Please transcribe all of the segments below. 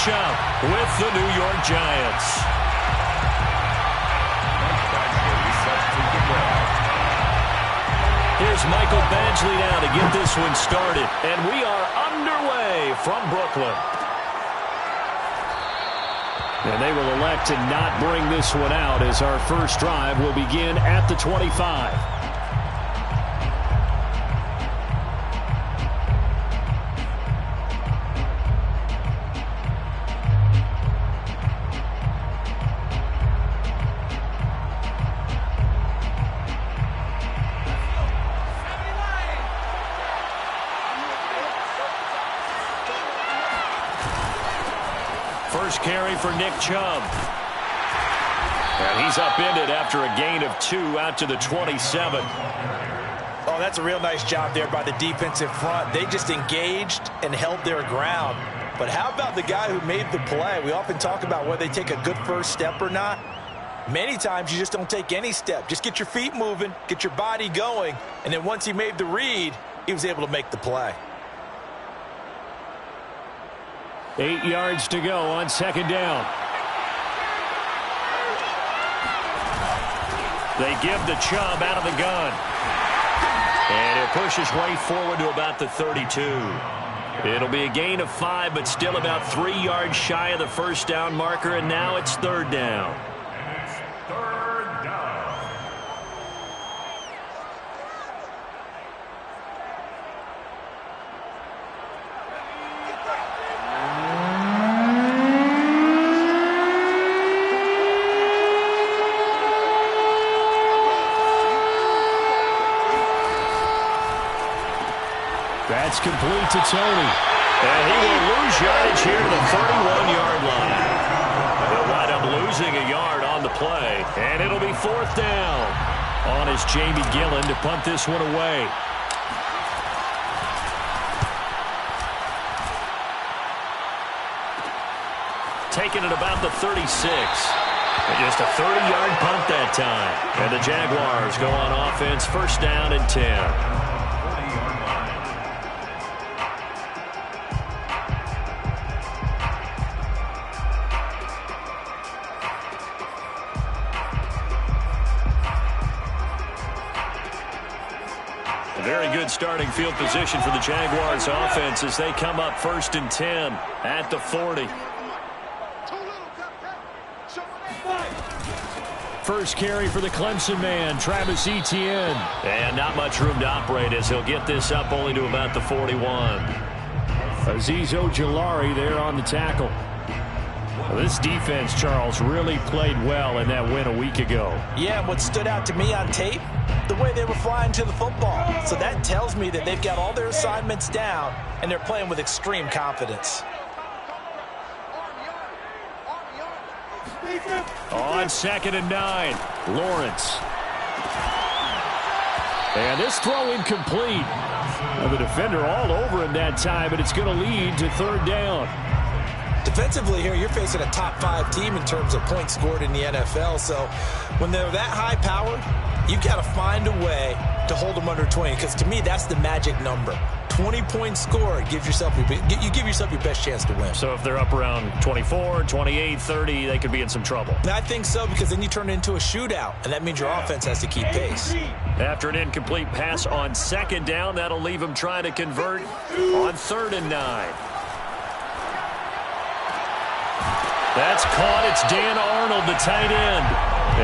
matchup with the New York Giants. Here's Michael Badgley now to get this one started. And we are underway from Brooklyn. And they will elect to not bring this one out as our first drive will begin at the 25. First carry for Nick Chubb. And he's upended after a gain of 2 out to the 27. Oh, that's a real nice job there by the defensive front. They just engaged and held their ground. But how about the guy who made the play? We often talk about whether they take a good first step or not. Many times you just don't take any step. Just get your feet moving, get your body going, and then once he made the read, he was able to make the play. 8 yards to go on second down. They give the Chubb out of the gun. And he'll push his way forward to about the 32. It'll be a gain of 5, but still about 3 yards shy of the first down marker, and now it's third down. That's complete to Tony. And he will lose yardage here to the 31-yard line. They'll wind up losing a yard on the play. And it'll be fourth down. On is Jamie Gillen to punt this one away. Taking it about the 36. And just a 30-yard punt that time. And the Jaguars go on offense, first down and 10. Very good starting field position for the Jaguars offense as they come up first and 10 at the 40. First carry for the Clemson man, Travis Etienne. And not much room to operate as he'll get this up only to about the 41. Azeez Ojulari there on the tackle. Well, this defense, Charles, really played well in that win a week ago. Yeah, what stood out to me on tape, the way they were flying to the football. So that tells me that they've got all their assignments down, and they're playing with extreme confidence. On second and 9, Lawrence. And this throw incomplete. Well, the defender all over him that time, but it's going to lead to third down. Defensively here, you're facing a top 5 team in terms of points scored in the NFL. So when they're that high powered, you've got to find a way to hold them under 20. Because to me, that's the magic number. 20 points scored, you give yourself your best chance to win. So if they're up around 24, 28, 30, they could be in some trouble. I think so, because then you turn it into a shootout, and that means your offense has to keep pace. After an incomplete pass on second down, that'll leave him trying to convert on third and 9. That's caught. It's Dan Arnold, the tight end.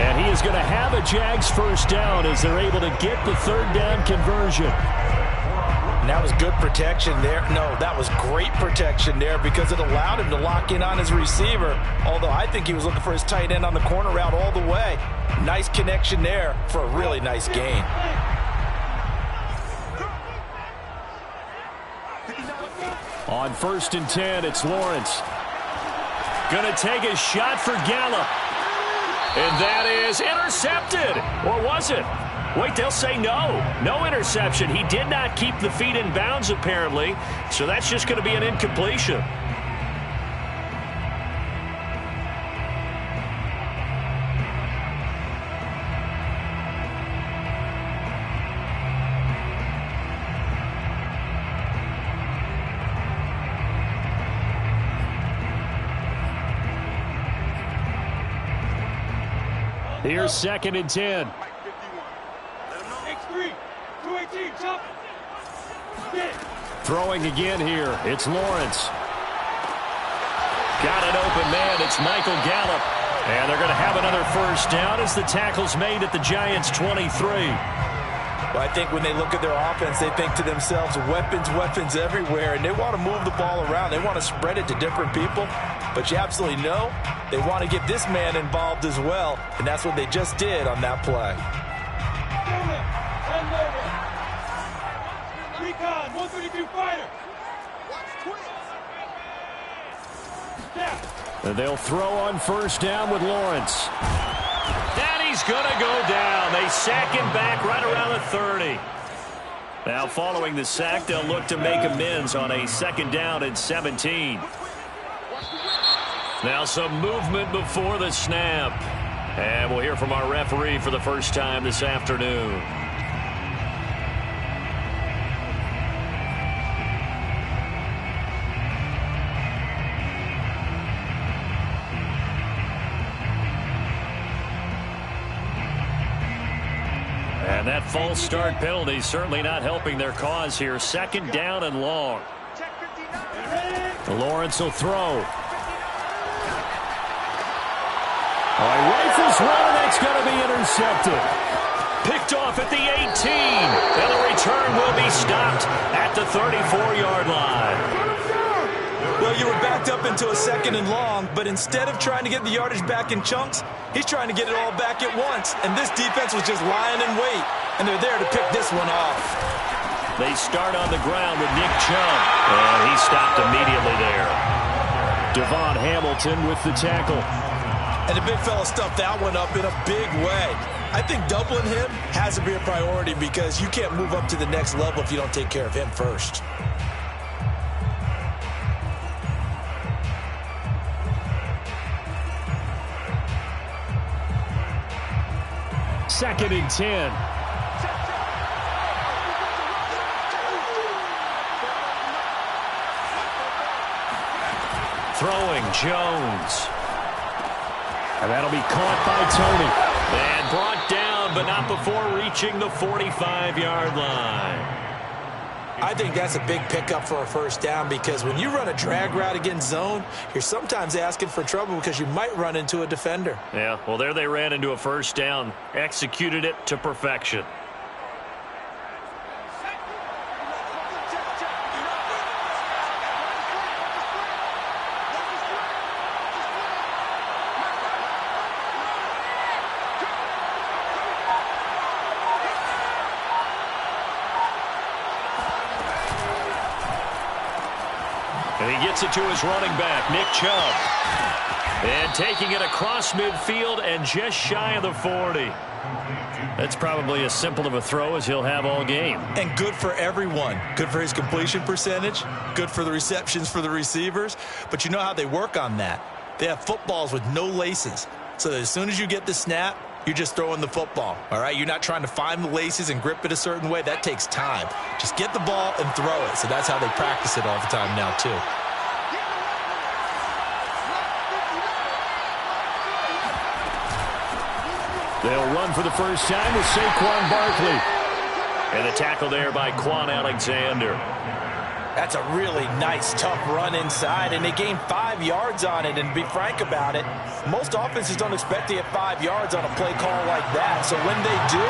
And he is going to have a Jags first down as they're able to get the third down conversion. And that was good protection there. No, that was great protection there because it allowed him to lock in on his receiver. Although I think he was looking for his tight end on the corner route all the way. Nice connection there for a really nice gain. On first and 10, it's Lawrence. Going to take a shot for Gallup. And that is intercepted. Or was it? Wait, they'll say no. No interception. He did not keep the feet in bounds, apparently. So that's just going to be an incompletion. Here's 2nd and 10. Throwing again here. It's Lawrence. Got an open man. It's Michael Gallup. And they're going to have another first down as the tackle's made at the Giants' 23. Well, I think when they look at their offense, they think to themselves, weapons, weapons everywhere, and they want to move the ball around. They want to spread it to different people, but you absolutely know they want to get this man involved as well, and that's what they just did on that play. Recon, 132 fighter. And they'll throw on first down with Lawrence. And he's going to go down. They sack him back right around the 30. Now following the sack, they'll look to make amends on a 2nd down and 17. Now some movement before the snap. And we'll hear from our referee for the first time this afternoon. And that false start penalty certainly not helping their cause here. 2nd down and long. Lawrence will throw. Rifles one, and that's going to be intercepted. Picked off at the 18. And the return will be stopped at the 34-yard line. Well, you were backed up into a 2nd and long, but instead of trying to get the yardage back in chunks, he's trying to get it all back at once. And this defense was just lying in wait, and they're there to pick this one off. They start on the ground with Nick Chubb, and he stopped immediately there. Devon Hamilton with the tackle. And the big fella stuffed that one up in a big way. I think doubling him has to be a priority because you can't move up to the next level if you don't take care of him first. Second and 10. Throwing Jones. And that'll be caught by Tony. And brought down, but not before reaching the 45-yard line. I think that's a big pickup for a first down because when you run a drag route against zone, you're sometimes asking for trouble because you might run into a defender. Yeah, well, there they ran into a first down. Executed it to perfection. And he gets it to his running back, Nick Chubb. And taking it across midfield and just shy of the 40. That's probably as simple of a throw as he'll have all game. And good for everyone. Good for his completion percentage. Good for the receptions for the receivers. But you know how they work on that. They have footballs with no laces. So that as soon as you get the snap, you're just throwing the football. All right? You're not trying to find the laces and grip it a certain way. That takes time. Just get the ball and throw it. So that's how they practice it all the time now, too. They'll run for the first time with Saquon Barkley. And the tackle there by Quan Alexander. That's a really nice, tough run inside, and they gained 5 yards on it. And to be frank about it, most offenses don't expect to get 5 yards on a play call like that. So when they do,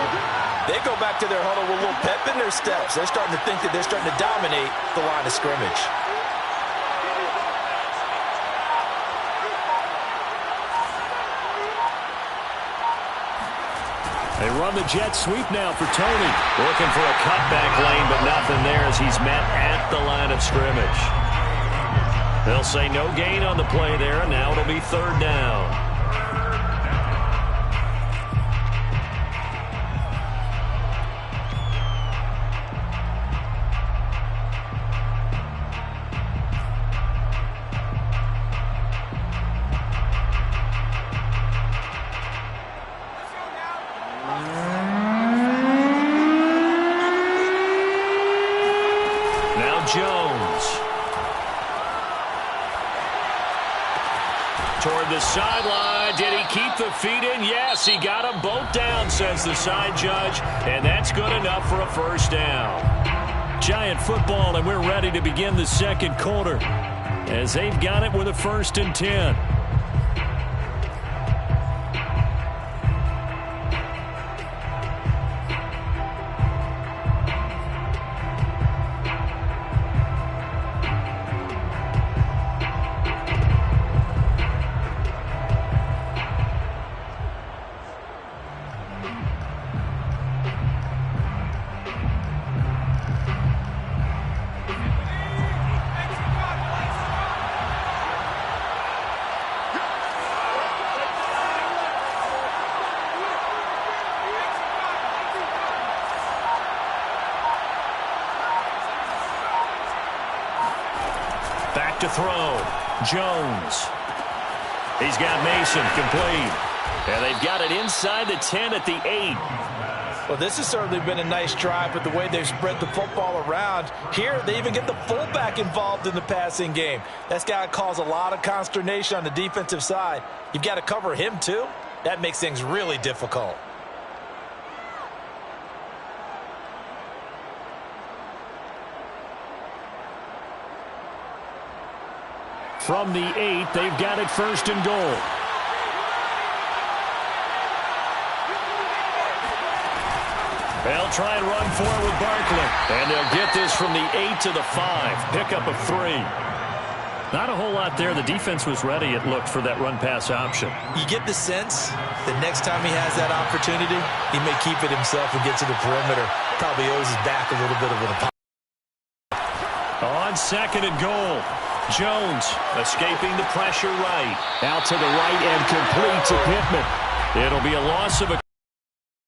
they go back to their huddle with a little pep in their steps. They're starting to think that they're starting to dominate the line of scrimmage. They run the jet sweep now for Tony. Looking for a cutback lane, but nothing there as he's met at the line of scrimmage. They'll say no gain on the play there. Now it'll be 3rd down. Toward the sideline. Did he keep the feet in? Yes, he got them both down, says the side judge. And that's good enough for a first down. Giant football, and we're ready to begin the second quarter as they've got it with a 1st and 10. To throw. Jones. He's got Mason complete. And they've got it inside the 10 at the 8. Well, this has certainly been a nice drive with the way they've spread the football around. Here, they even get the fullback involved in the passing game. That's got to cause a lot of consternation on the defensive side. You've got to cover him, too. That makes things really difficult. From the 8, they've got it 1st and goal. They'll try and run for it with Barkley. And they'll get this from the 8 to the 5. Pickup of 3. Not a whole lot there. The defense was ready, it looked, for that run-pass option. You get the sense that next time he has that opportunity, he may keep it himself and get to the perimeter. Probably owes his back a little bit of an apology. On 2nd and goal. Jones escaping the pressure right. Out to the right and complete to Pittman. It'll be a loss of a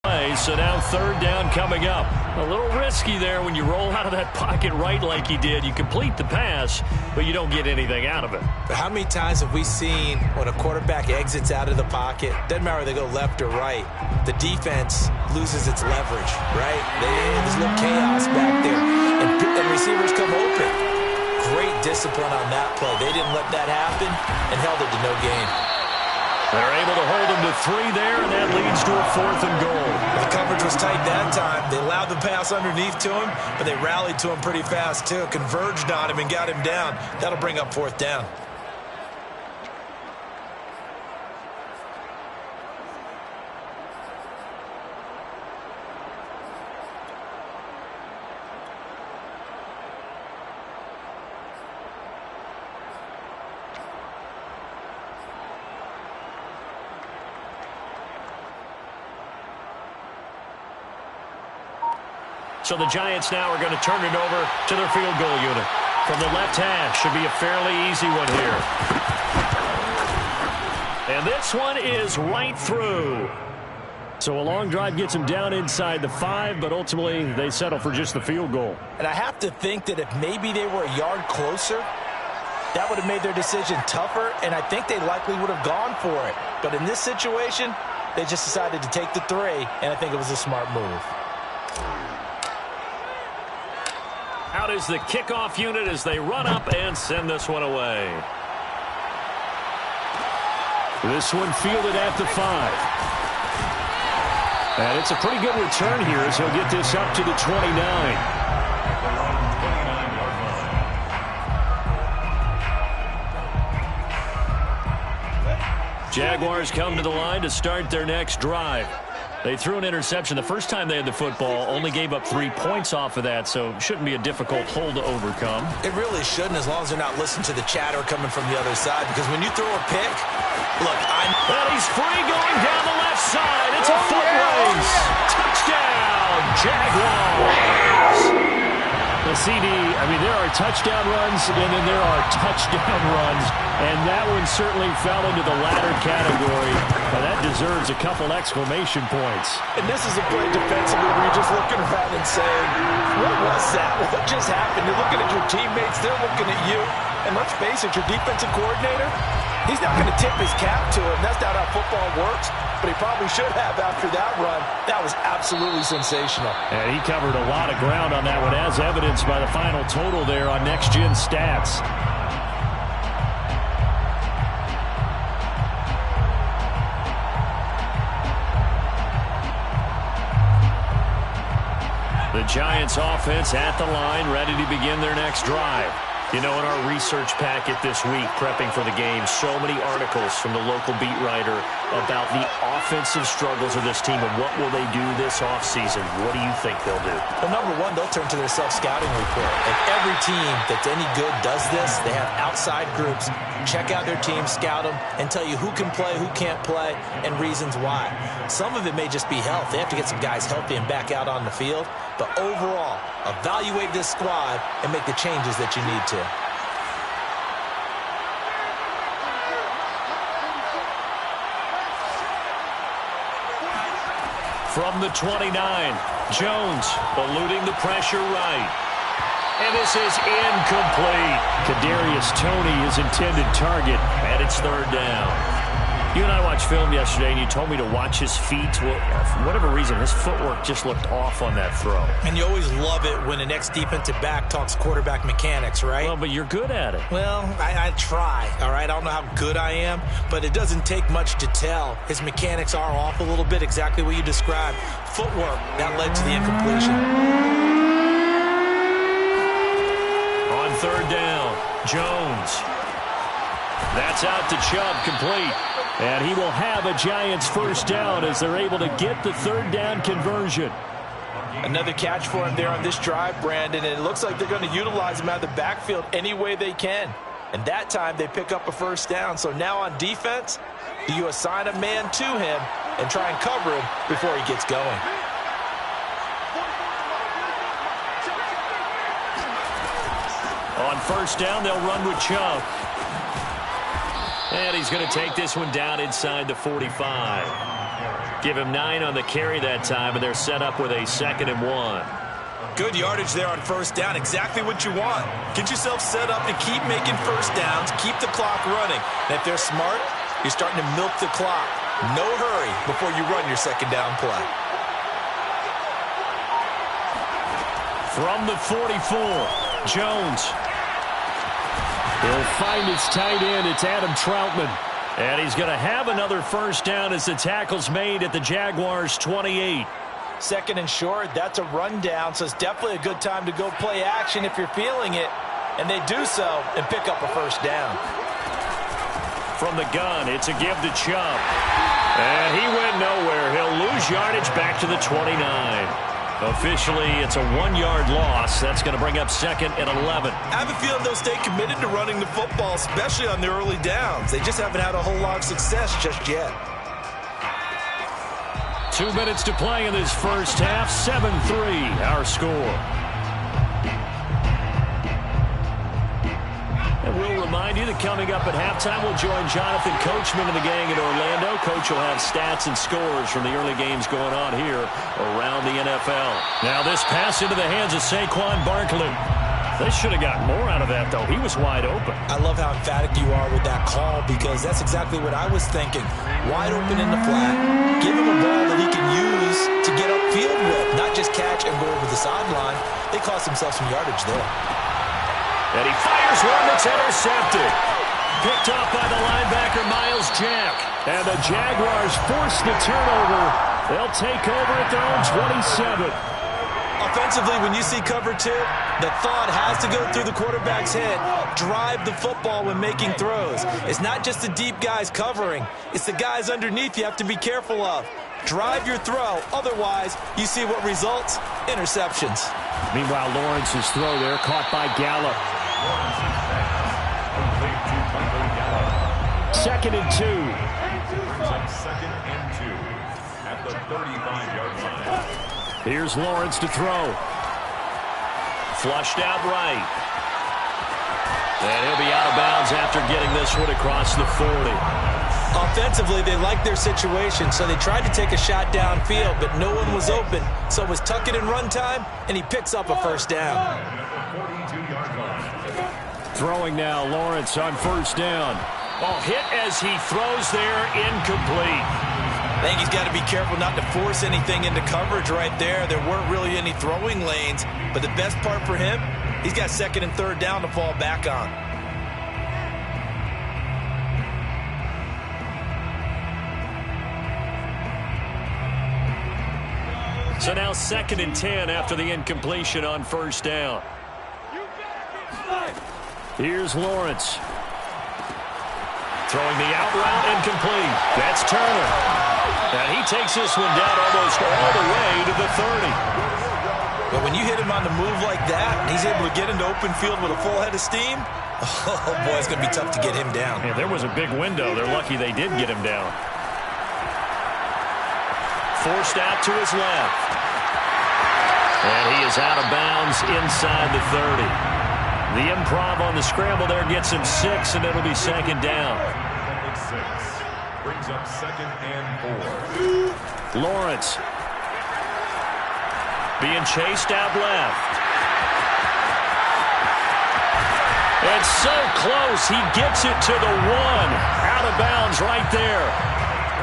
play, so now 3rd down coming up. A little risky there when you roll out of that pocket right like he did. You complete the pass, but you don't get anything out of it. But how many times have we seen when a quarterback exits out of the pocket, doesn't matter whether they go left or right, the defense loses its leverage, right? There's a little chaos back there, and receivers come open. Great discipline on that play. They didn't let that happen and held it to no gain. They're able to hold him to 3 there, and that leads to a 4th and goal. The coverage was tight that time. They allowed the pass underneath to him, but they rallied to him pretty fast, too. Converged on him and got him down. That'll bring up 4th down. So the Giants now are going to turn it over to their field goal unit. From the left hash, should be a fairly easy one here. And this one is right through. So a long drive gets them down inside the 5, but ultimately they settle for just the field goal. And I have to think that if maybe they were a yard closer, that would have made their decision tougher, and I think they likely would have gone for it. But in this situation, they just decided to take the 3, and I think it was a smart move. Out is the kickoff unit as they run up and send this one away. This one fielded at the 5. And it's a pretty good return here as he'll get this up to the 29. Jaguars come to the line to start their next drive. They threw an interception the first time they had the football, only gave up 3 points off of that, so shouldn't be a difficult hole to overcome. It really shouldn't, as long as they're not listening to the chatter coming from the other side, because when you throw a pick, look, well, he's free going down the left side. It's a foot race. Touchdown, Jaguars. The CD, I mean, there are touchdown runs, and then there are touchdown runs, and that one certainly fell into the latter category. Now, that deserves a couple exclamation points. And this is a play defensively where you're just looking around and saying, what was that? What just happened? You're looking at your teammates, they're looking at you, and let's face it, your defensive coordinator, he's not going to tip his cap to him. That's not how football works, but he probably should have after that run. That was absolutely sensational. And he covered a lot of ground on that one, as evidenced by the final total there on Next Gen Stats. The Giants offense at the line, ready to begin their next drive. You know, in our research packet this week, prepping for the game, so many articles from the local beat writer about the offensive struggles of this team and what will they do this offseason. What do you think they'll do? Well, number one, they'll turn to their self-scouting report. And every team that's any good does this. They have outside groups. Check out their team, scout them, and tell you who can play, who can't play, and reasons why. Some of it may just be health. They have to get some guys healthy and back out on the field. But overall, evaluate this squad and make the changes that you need to. From the 29, Jones eluding the pressure right. And this is incomplete. Kadarius Toney, his intended target, and it's third down. You and I watched film yesterday, and you told me to watch his feet. Well, for whatever reason, his footwork just looked off on that throw. And you always love it when an ex-defensive back talks quarterback mechanics, right? Well, but you're good at it. Well, I try, all right? I don't know how good I am, but it doesn't take much to tell. His mechanics are off a little bit, exactly what you described. Footwork, that led to the incompletion. On third down, Jones. That's out to Chubb, complete. And he will have a Giants first down as they're able to get the third down conversion. Another catch for him there on this drive, Brandon, and it looks like they're going to utilize him out of the backfield any way they can. And that time they pick up a first down. So now on defense, do you assign a man to him and try and cover him before he gets going? On first down, they'll run with Chubb. And he's going to take this one down inside the 45. Give him 9 on the carry that time, and they're set up with a 2nd and 1. Good yardage there on first down. Exactly what you want. Get yourself set up to keep making first downs, keep the clock running. And if they're smart, you're starting to milk the clock. No hurry before you run your second down play. From the 44, Jones. He'll find his tight end. It's Adam Troutman. And he's going to have another first down as the tackle's made at the Jaguars' 28. Second and short, that's a rundown, so it's definitely a good time to go play action if you're feeling it. And they do so and pick up a first down. From the gun, it's a give to Chubb. And he went nowhere. He'll lose yardage back to the 29. Officially, it's a 1-yard loss. That's going to bring up 2nd and 11. I have a feeling they'll stay committed to running the football, especially on their early downs. They just haven't had a whole lot of success just yet. 2 minutes to play in this first half. 7-3, our score. And we'll remind you that coming up at halftime, we'll join Jonathan Coachman and the gang in Orlando. Coach will have stats and scores from the early games going on here around the NFL. Now this pass into the hands of Saquon Barkley. They should have gotten more out of that, though. He was wide open. I love how emphatic you are with that call because that's exactly what I was thinking. Wide open in the flat. Give him a ball that he can use to get upfield with, not just catch and go over the sideline. They cost themselves some yardage there. And he fires one that's intercepted. Picked off by the linebacker, Miles Jack. And the Jaguars force the turnover. They'll take over at their own 27. Offensively, when you see cover 2, the thought has to go through the quarterback's head. Drive the football when making throws. It's not just the deep guys covering. It's the guys underneath you have to be careful of. Drive your throw. Otherwise, you see what results? Interceptions. Meanwhile, Lawrence's throw there caught by Gallup. 2nd and 2. Second and 2 at the 35-yard line. Here's Lawrence to throw. Flushed out right. And he'll be out of bounds after getting this one across the 40. Offensively, they liked their situation, so they tried to take a shot downfield, but no one was open. So it was tuck it and run time, and he picks up a first down. Throwing now, Lawrence on first down. Ball hit as he throws there, incomplete. I think he's got to be careful not to force anything into coverage right there. There weren't really any throwing lanes, but the best part for him, he's got 2nd and 3rd down to fall back on. So now 2nd and 10 after the incompletion on 1st down. Here's Lawrence. Throwing the out route incomplete. That's Turner. And he takes this one down almost all the way to the 30. But when you hit him on the move like that, and he's able to get into open field with a full head of steam, oh boy, it's going to be tough to get him down. Yeah, there was a big window. They're lucky they did get him down. Forced out to his left. And he is out of bounds inside the 30. The improv on the scramble there gets him 6, and it'll be 2nd down. 6 brings up 2nd and 4. Lawrence being chased out left. And so close, he gets it to the 1. Out of bounds right there.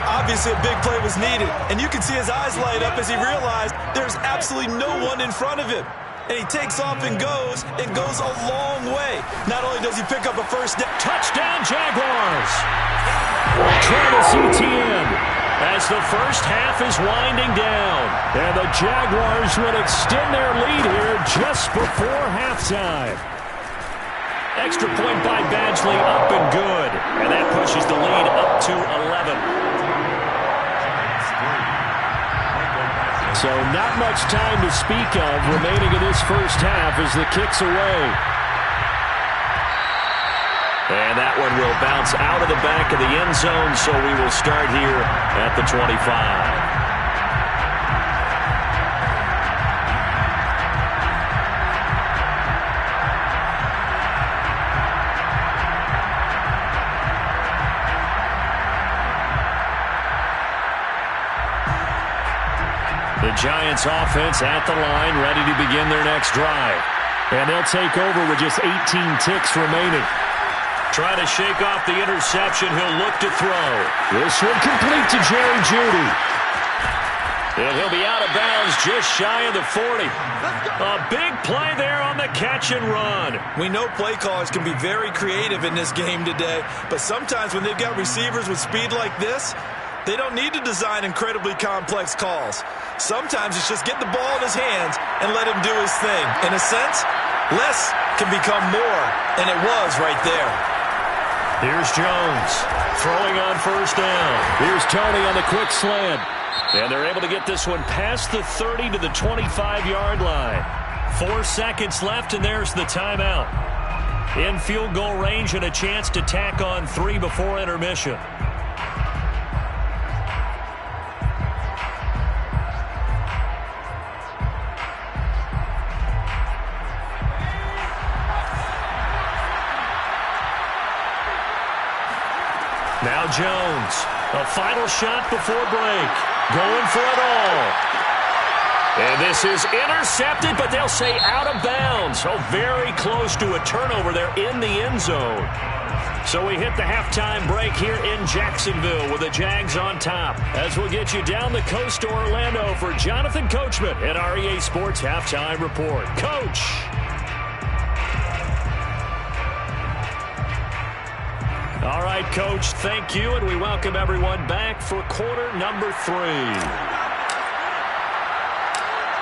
Obviously, a big play was needed, and you can see his eyes light up as he realized there's absolutely no one in front of him. And he takes off and goes a long way. Not only does he pick up a first down. Touchdown, Jaguars! Travis Etienne as the first half is winding down. And the Jaguars will extend their lead here just before halftime. Extra point by Badgley, up and good. And that pushes the lead up to 11. So not much time to speak of remaining in this first half as the kick's away. And that one will bounce out of the back of the end zone, so we will start here at the 25. The Giants offense at the line, ready to begin their next drive. And they'll take over with just 18 ticks remaining. Trying to shake off the interception, he'll look to throw. This one complete to Jerry Jeudy. And he'll be out of bounds just shy of the 40. A big play there on the catch and run. We know play callers can be very creative in this game today, but sometimes when they've got receivers with speed like this, they don't need to design incredibly complex calls. Sometimes it's just get the ball in his hands and let him do his thing. In a sense, less can become more, and it was right there. Here's Jones throwing on first down. Here's Tony on the quick slant. And they're able to get this one past the 30 to the 25-yard line. 4 seconds left, and there's the timeout. In field goal range and a chance to tack on 3 before intermission. Now Jones, a final shot before break, going for it all. And this is intercepted, but they'll say out of bounds. So very close to a turnover there in the end zone. So we hit the halftime break here in Jacksonville with the Jags on top. As we'll get you down the coast to Orlando for Jonathan Coachman at REA Sports Halftime Report. Coach. All right, Coach, thank you, and we welcome everyone back for quarter number 3.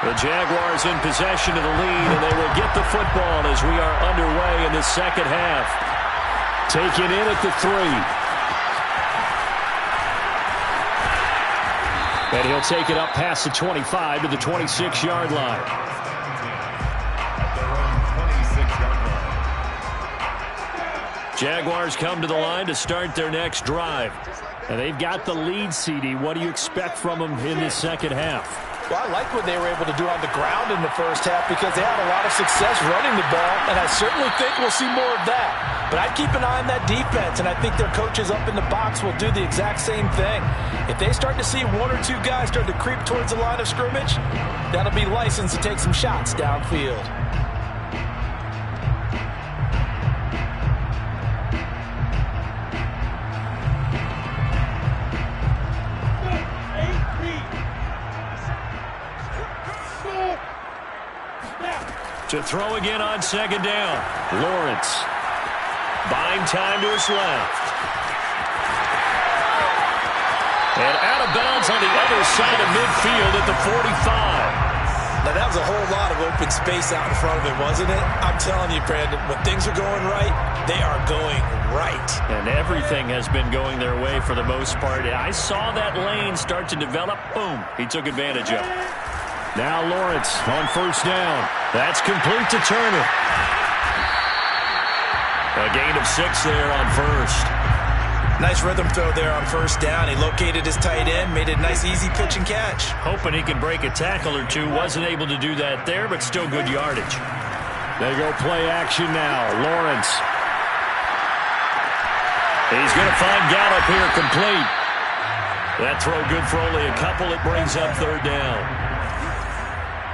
The Jaguars in possession of the lead, and they will get the football as we are underway in the second half. Taken in at the 3. And he'll take it up past the 25 to the 26-yard line. Jaguars come to the line to start their next drive. And they've got the lead, CD. What do you expect from them in the second half? Well, I like what they were able to do on the ground in the first half because they had a lot of success running the ball, and I certainly think we'll see more of that. But I'd keep an eye on that defense, and I think their coaches up in the box will do the exact same thing. If they start to see 1 or 2 guys start to creep towards the line of scrimmage, that'll be licensed to take some shots downfield. To throw again on second down. Lawrence. Buying time to his left. And out of bounds on the other side of midfield at the 45. Now, that was a whole lot of open space out in front of him, wasn't it? I'm telling you, Brandon, when things are going right, they are going right. And everything has been going their way for the most part. I saw that lane start to develop. Boom. He took advantage of it. Now Lawrence on first down. That's complete to Turner. A gain of 6 there on first. Nice rhythm throw there on first down. He located his tight end, made a nice easy pitch and catch. Hoping he can break a tackle or two. Wasn't able to do that there, but still good yardage. They go play action now. Lawrence. He's going to find Gallup here complete. That throw good for only a couple. It brings up third down.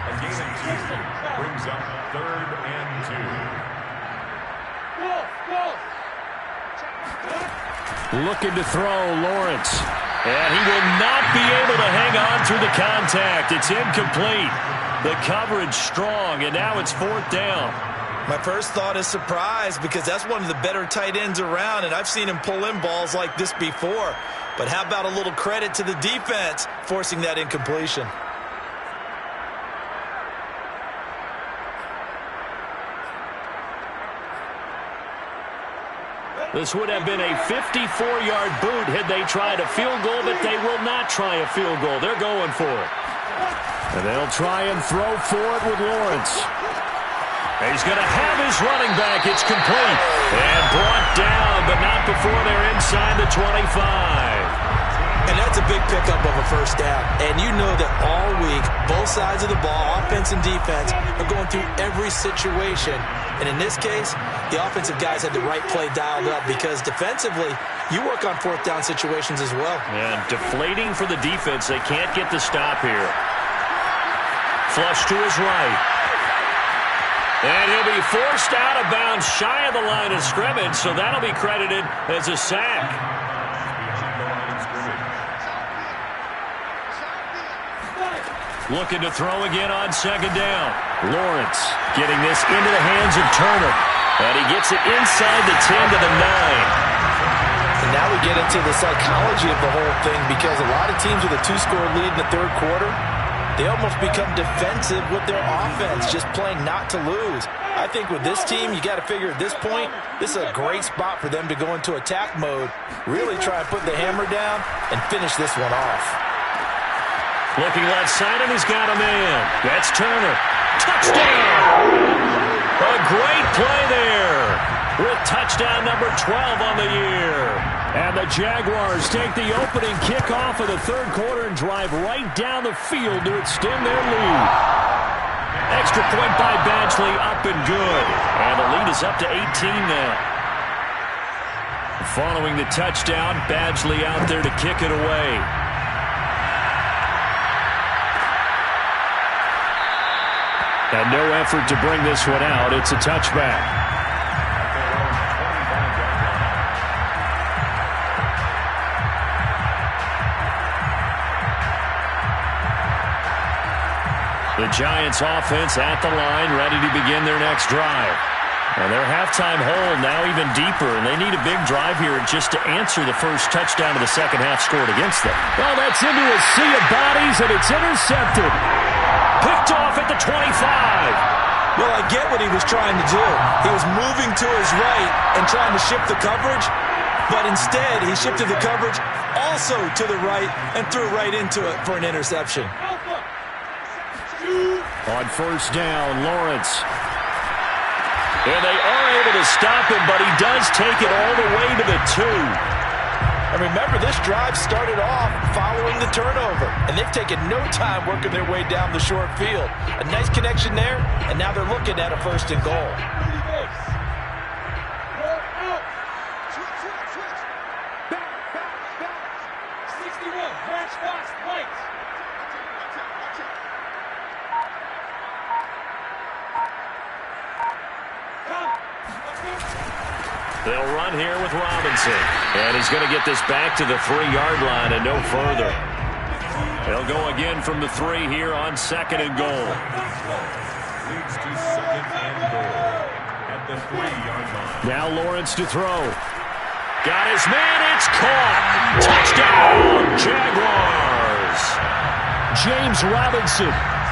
A gain of 2 brings up 3rd and 2. Looking to throw, Lawrence. And he will not be able to hang on through the contact. It's incomplete. The coverage strong, and now it's 4th down. My first thought is surprise because that's one of the better tight ends around, and I've seen him pull in balls like this before. But how about a little credit to the defense forcing that incompletion? This would have been a 54-yard boot had they tried a field goal, but they will not try a field goal. They're going for it. And they'll try and throw for it with Lawrence. He's going to have his running back. It's complete. And brought down, but not before they're inside the 25. And that's a big pickup of a first down. And you know that all week, both sides of the ball, offense and defense, are going through every situation. And in this case, the offensive guys had the right play dialed up because defensively, you work on 4th down situations as well. And deflating for the defense. They can't get the stop here. Flush to his right. And he'll be forced out of bounds shy of the line of scrimmage, so that'll be credited as a sack. Looking to throw again on 2nd down. Lawrence getting this into the hands of Turner. And he gets it inside the 10 to the 9. And now we get into the psychology of the whole thing because a lot of teams with a 2-score lead in the 3rd quarter, they almost become defensive with their offense, just playing not to lose. I think with this team, you got to figure at this point, this is a great spot for them to go into attack mode, really try and put the hammer down and finish this one off. Looking left side, and he's got a man. That's Turner. Touchdown! A great play there with touchdown number 12 on the year. And the Jaguars take the opening kickoff of the 3rd quarter and drive right down the field to extend their lead. Extra point by Badgley, up and good. And the lead is up to 18 now. Following the touchdown, Badgley out there to kick it away. And no effort to bring this one out. It's a touchback. The Giants offense at the line, ready to begin their next drive. And their halftime hole now even deeper, and they need a big drive here just to answer the first touchdown of the second half scored against them. Well, that's into a sea of bodies, and it's intercepted. Picked off at the 25. Well, I get what he was trying to do. He was moving to his right and trying to shift the coverage, but instead he shifted the coverage also to the right and threw right into it for an interception. On first down, Lawrence. And they are able to stop him, but he does take it all the way to the 2. And remember, this drive started off following the turnover, and they've taken no time working their way down the short field. A nice connection there, and now they're looking at a 1st and goal. They'll run here with Robinson. And he's going to get this back to the 3-yard line and no further. They'll go again from the 3 here on 2nd and goal. Leads to 2nd and goal at the 3-yard line. Now Lawrence to throw. Got his man. It's caught. Touchdown, Jaguars. James Robinson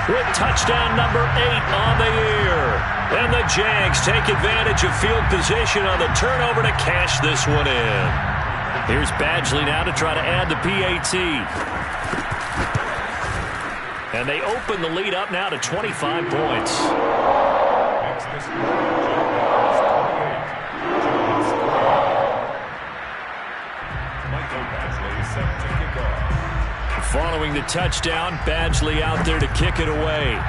with touchdown number 8 on the year. And the Jags take advantage of field position on the turnover to cash this one in. Here's Badgley now to try to add the PAT. And they open the lead up now to 25 points. Following the touchdown, Badgley out there to kick it away.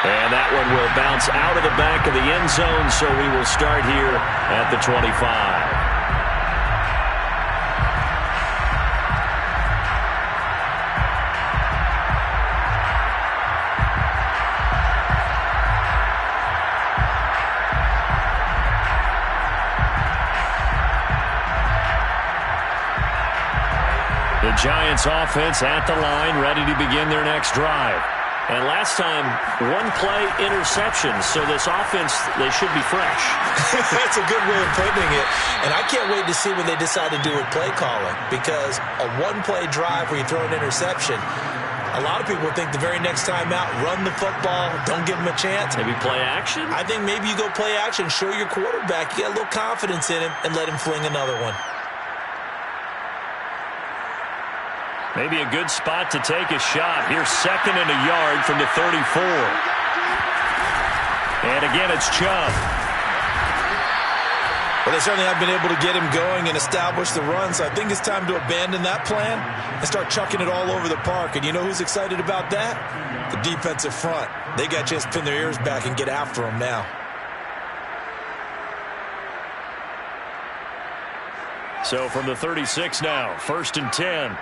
And that one will bounce out of the back of the end zone, so we will start here at the 25. The Giants offense at the line, ready to begin their next drive. And last time, one play interception. So this offense, they should be fresh. That's a good way of putting it. And I can't wait to see what they decide to do with play calling. Because a one-play drive where you throw an interception, a lot of people think the very next time out, run the football, don't give them a chance. Maybe play action? I think maybe you go play action, show your quarterback, you got a little confidence in him, and let him fling another one. Maybe a good spot to take a shot. Here's 2nd and a yard from the 34. And again, it's Chubb. Well, they certainly have been able to get him going and establish the run, so I think it's time to abandon that plan and start chucking it all over the park. And you know who's excited about that? The defensive front. They got a chance to pin their ears back and get after him now. So from the 36 now, 1st and 10.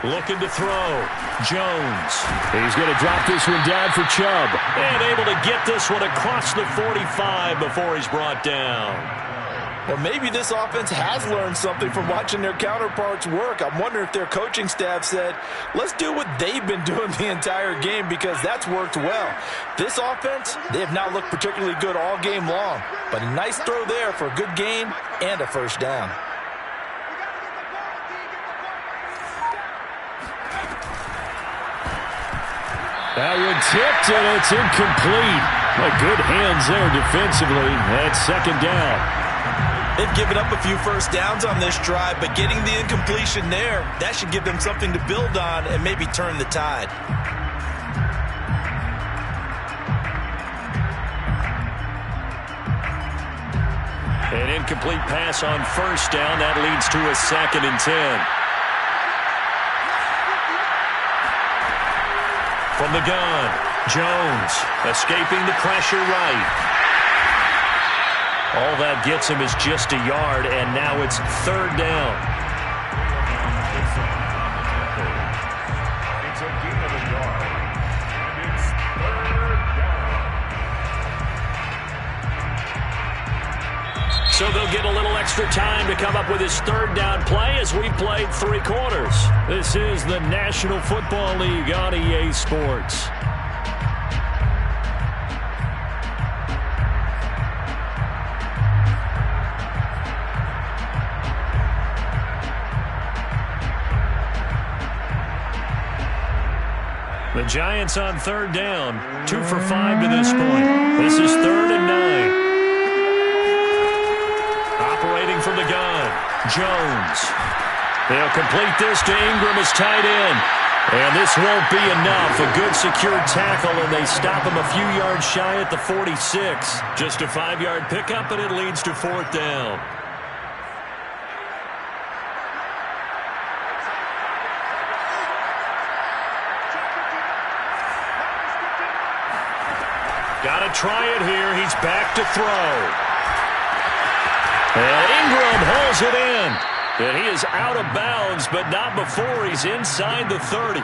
Looking to throw. Jones. He's going to drop this one down for Chubb. And able to get this one across the 45 before he's brought down. Well, maybe this offense has learned something from watching their counterparts work. I'm wondering if their coaching staff said, let's do what they've been doing the entire game, because that's worked well. This offense, they have not looked particularly good all game long. But a nice throw there for a good gain and a first down. That one tipped, and it's incomplete. Good hands there defensively. That's 2nd down. They've given up a few first downs on this drive, but getting the incompletion there, that should give them something to build on and maybe turn the tide. An incomplete pass on 1st down. That leads to a 2nd and 10. From the gun, Jones escaping the pressure right. All that gets him is just a yard, and now it's 3rd down. It's a gain of a yard, and it's 3rd down. So they'll get a little extra time to come up with his 3rd down play as we played 3 quarters. This is the National Football League on EA Sports. The Giants on 3rd down, 2 for 5 to this point. This is 3rd and 9. Operating from the gun, Jones. They'll complete this to Ingram as tight end. And this won't be enough. A good secure tackle, and they stop him a few yards shy at the 46. Just a 5-yard pickup, and it leads to 4th down. Got to try it here. He's back to throw. And Ingram holds it in. And he is out of bounds, but not before he's inside the 30.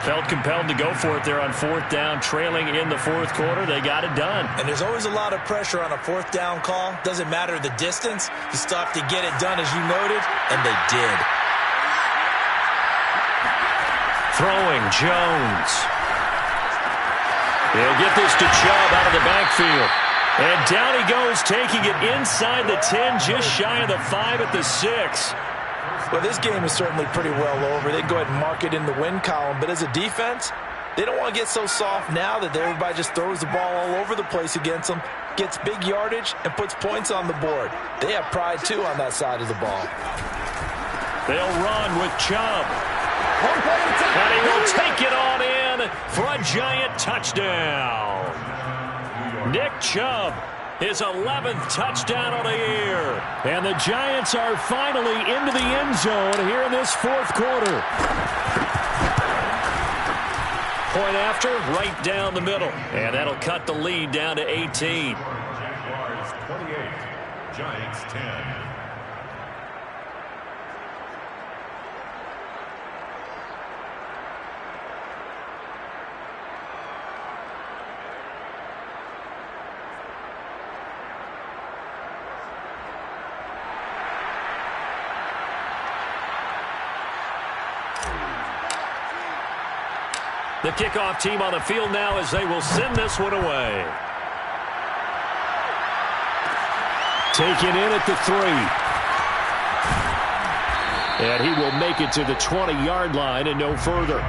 Felt compelled to go for it there on 4th down, trailing in the 4th quarter. They got it done. And there's always a lot of pressure on a 4th down call. Doesn't matter the distance. You still have to get it done, as you noted, and they did. Throwing, Jones. They'll get this to Chubb out of the backfield. And down he goes, taking it inside the 10, just shy of the 5 at the 6. Well, this game is certainly pretty well over. They can go ahead and mark it in the win column. But as a defense, they don't want to get so soft now that everybody just throws the ball all over the place against them, gets big yardage, and puts points on the board. They have pride, too, on that side of the ball. They'll run with Chubb. And he will take it on in for a giant touchdown. Nick Chubb, his 11th touchdown of the year. And the Giants are finally into the end zone here in this fourth quarter. Point after, right down the middle. And that'll cut the lead down to 18. Jaguars 28, Giants 10. The kickoff team on the field now as they will send this one away. Taken in at the 3. And he will make it to the 20-yard line and no further.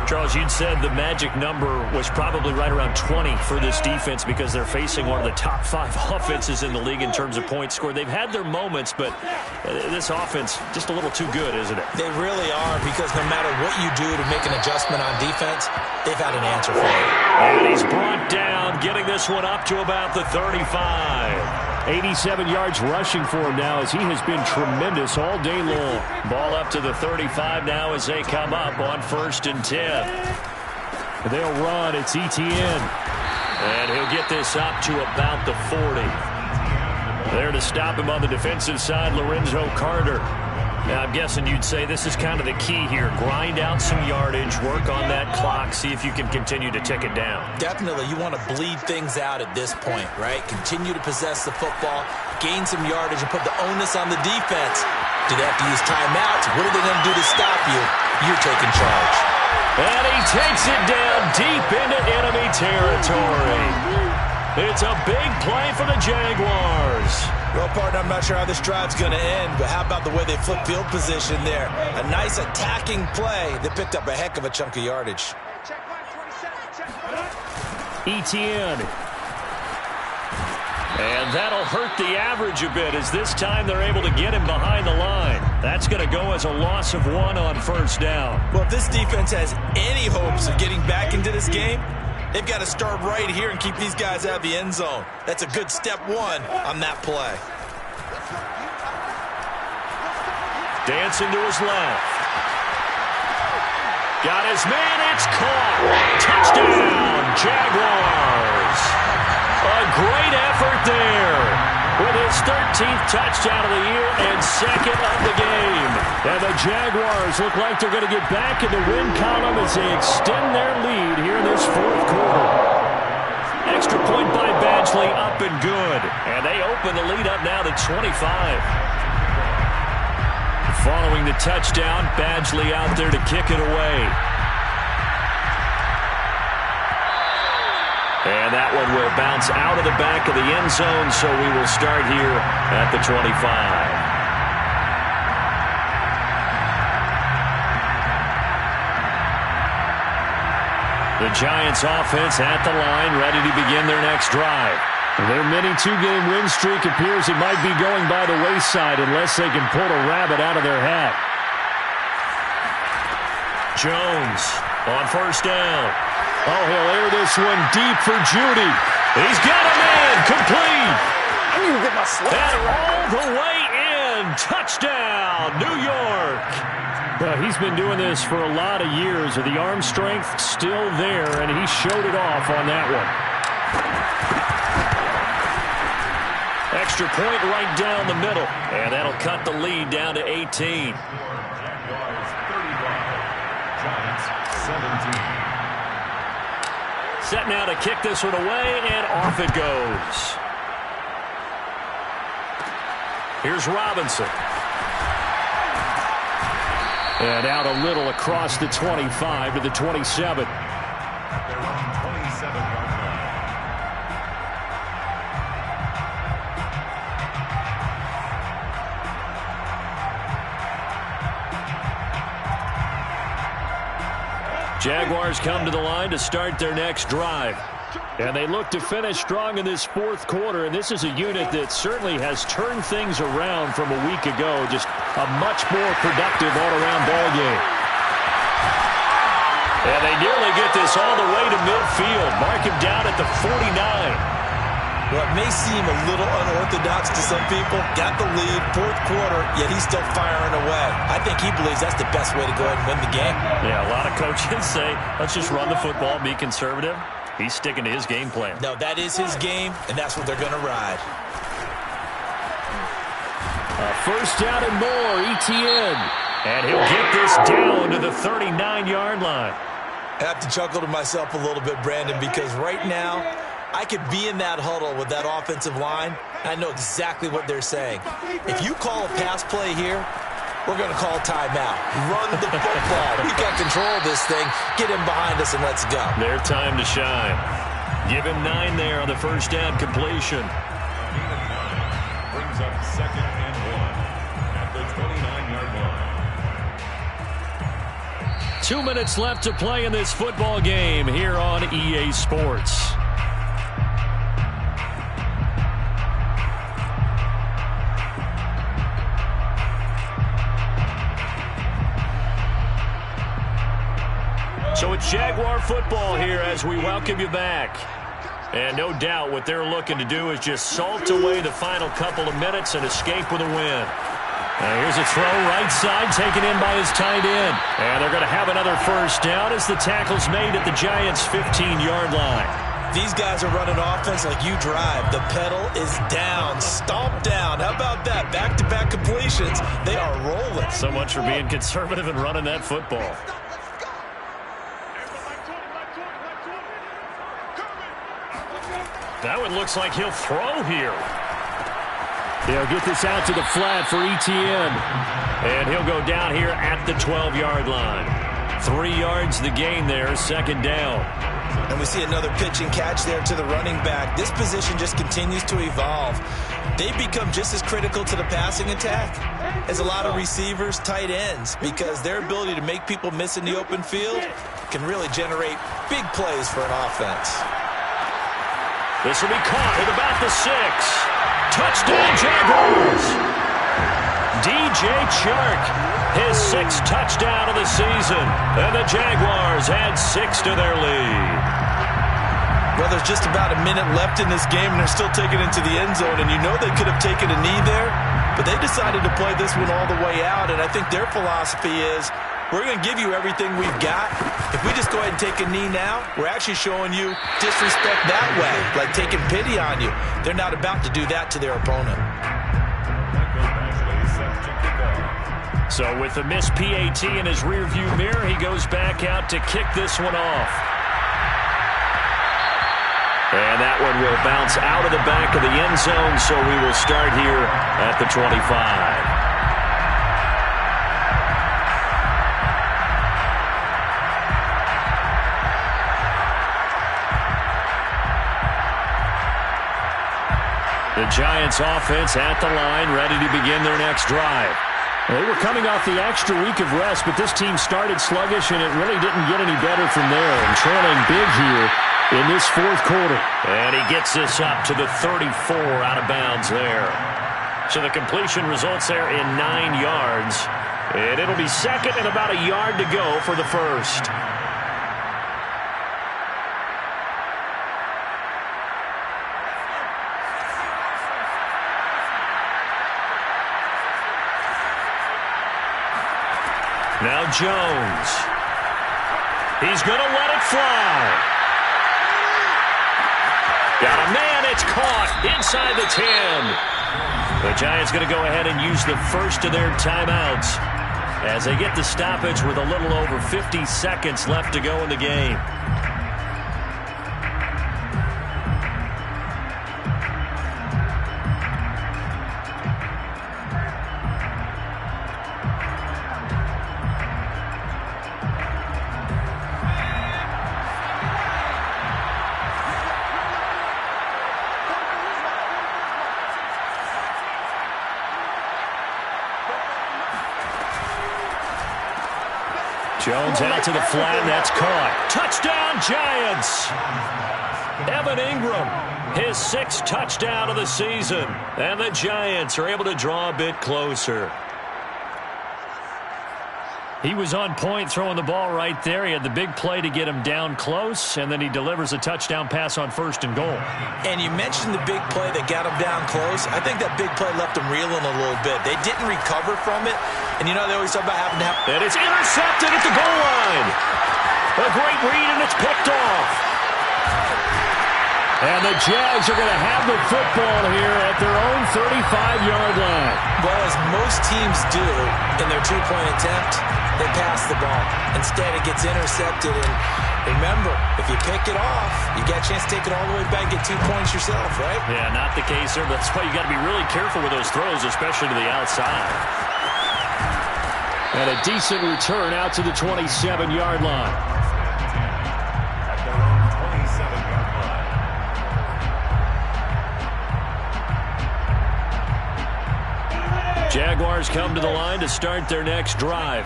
Charles, you'd said the magic number was probably right around 20 for this defense because they're facing one of the top 5 offenses in the league in terms of points scored. They've had their moments, but this offense just a little too good, isn't it? They really are, because no matter what you do to make an adjustment on defense, they've had an answer for it. And he's brought down, getting this one up to about the 35. 87 yards rushing for him now as he has been tremendous all day long. Ball up to the 35 now as they come up on 1st and 10. They'll run. It's Etienne. And he'll get this up to about the 40. There to stop him on the defensive side, Lorenzo Carter. Now, I'm guessing you'd say this is kind of the key here. Grind out some yardage, work on that clock, see if you can continue to tick it down. Definitely. You want to bleed things out at this point, right? Continue to possess the football, gain some yardage, and put the onus on the defense. Do they have to use timeouts? What are they going to do to stop you? You're taking charge. And he takes it down deep into enemy territory. It's a big play for the Jaguars. Well, partner, I'm not sure how this drive's going to end, but how about the way they flip field position there? A nice attacking play that picked up a heck of a chunk of yardage. Etienne. And that'll hurt the average a bit as this time they're able to get him behind the line. That's going to go as a loss of 1 on 1st down. Well, if this defense has any hopes of getting back into this game, they've got to start right here and keep these guys out of the end zone. That's a good step 1 on that play. Dancing to his left. Got his man. It's caught. Touchdown, Jaguars. A great effort there with his 13th touchdown of the year and 2nd of the game. And the Jaguars look like they're going to get back in the win column as they extend their lead here in this fourth quarter. Extra point by Badgley, up and good. And they open the lead up now to 25. Following the touchdown, Badgley out there to kick it away. And that one will bounce out of the back of the end zone, so we will start here at the 25. The Giants offense at the line, ready to begin their next drive. Their mini 2-game win streak appears it might be going by the wayside unless they can pull a rabbit out of their hat. Jones on 1st down. Oh, he'll air this one deep for Judy. He's got a man, complete. I need to get my slot. And all the way in. Touchdown, New York. He's been doing this for a lot of years. The arm strength still there, and he showed it off on that one. Extra point right down the middle, and that'll cut the lead down to 18. Jaguars 31, Giants 17. Set now to kick this one away, and off it goes. Here's Robinson. And out a little across the 25 to the 27. They're running 27-yard line. Jaguars come to the line to start their next drive. And they look to finish strong in this fourth quarter. And this is a unit that certainly has turned things around from a week ago. Just a much more productive all-around ball game. And they nearly get this all the way to midfield. Mark him down at the 49. Well, it may seem a little unorthodox to some people. Got the lead, fourth quarter, yet he's still firing away. I think he believes that's the best way to go ahead and win the game. Yeah, a lot of coaches say, let's just run the football, be conservative. He's sticking to his game plan. No, that is his game, and that's what they're going to ride. First down and more, ETN. And he'll get this down to the 39-yard line. I have to chuckle to myself a little bit, Brandon, because right now I could be in that huddle with that offensive line. I know exactly what they're saying. If you call a pass play here, we're going to call timeout. Run the football. We got control of this thing. Get him behind us and let's go. Their time to shine. Give him 9 there on the first down completion. Brings up second and 1 at the 29-yard line. 2 minutes left to play in this football game here on EA Sports. So it's Jaguar football here as we welcome you back. And no doubt what they're looking to do is just salt away the final couple of minutes and escape with a win. Here's a throw right side taken in by his tight end. And they're going to have another first down as the tackle's made at the Giants' 15-yard line. These guys are running offense like you drive. The pedal is down, stomp down. How about that? Back-to-back completions. They are rolling. So much for being conservative and running that football. That one looks like he'll throw here. They'll get this out to the flat for ETN. And he'll go down here at the 12-yard line. 3 yards the gain there, second down. And we see another pitch and catch there to the running back. This position just continues to evolve. They become just as critical to the passing attack as a lot of receivers, tight ends, because their ability to make people miss in the open field can really generate big plays for an offense. This will be caught at about the 6. Touchdown, Jaguars! DJ Chark, his 6th touchdown of the season. And the Jaguars add 6 to their lead. Well, there's just about a minute left in this game, and they're still taking it into the end zone. And you know they could have taken a knee there, but they decided to play this one all the way out. And I think their philosophy is, we're going to give you everything we've got. If we just go ahead and take a knee now, we're actually showing you disrespect that way, like taking pity on you. They're not about to do that to their opponent. So with the missed PAT in his rearview mirror, he goes back out to kick this one off. And that one will bounce out of the back of the end zone, so we will start here at the 25. The Giants offense at the line, ready to begin their next drive. They were coming off the extra week of rest, but this team started sluggish, and it really didn't get any better from there. And trailing big here in this fourth quarter. And he gets this up to the 34 out of bounds there. So the completion results there in 9 yards. And it'll be second and about a yard to go for the first. Now Jones. He's going to let it fly. Got a man. It's caught inside the 10. The Giants going to go ahead and use the first of their timeouts as they get the stoppage with a little over 50 seconds left to go in the game. Jones out to the flat, and that's caught. Touchdown, Giants! Evan Ingram, his 6th touchdown of the season. And the Giants are able to draw a bit closer. He was on point throwing the ball right there. He had the big play to get him down close, and then he delivers a touchdown pass on 1st and goal. And you mentioned the big play that got him down close. I think that big play left him reeling a little bit. They didn't recover from it, and you know they always talk about having to have... And it's intercepted at the goal line. A great read, and it's picked off. And the Jags are going to have the football here at their own 35-yard line. Well, as most teams do in their two-point attempt, they pass the ball. Instead, it gets intercepted. And remember, if you pick it off, you got a chance to take it all the way back and get 2 points yourself, right? Yeah, not the case there. That's why you got to be really careful with those throws, especially to the outside. And a decent return out to the 27-yard line. Jaguars come to the line to start their next drive.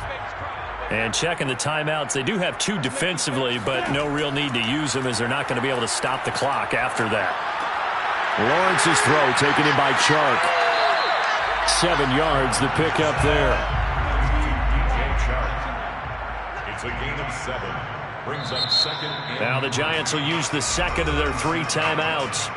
And checking the timeouts, they do have 2 defensively, but no real need to use them as they're not going to be able to stop the clock after that. Lawrence's throw taken in by Chark. 7 yards, the pickup there. It's a gain of 7. Brings up 2nd. Now the Giants will use the 2nd of their 3 timeouts.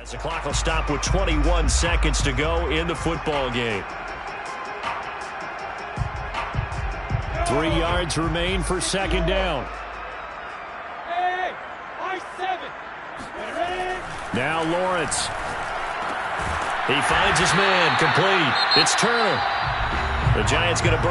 As the clock will stop with 21 seconds to go in the football game. 3 yards remain for 2nd down. Now Lawrence. He finds his man, complete. It's Turner. The Giants going to burn.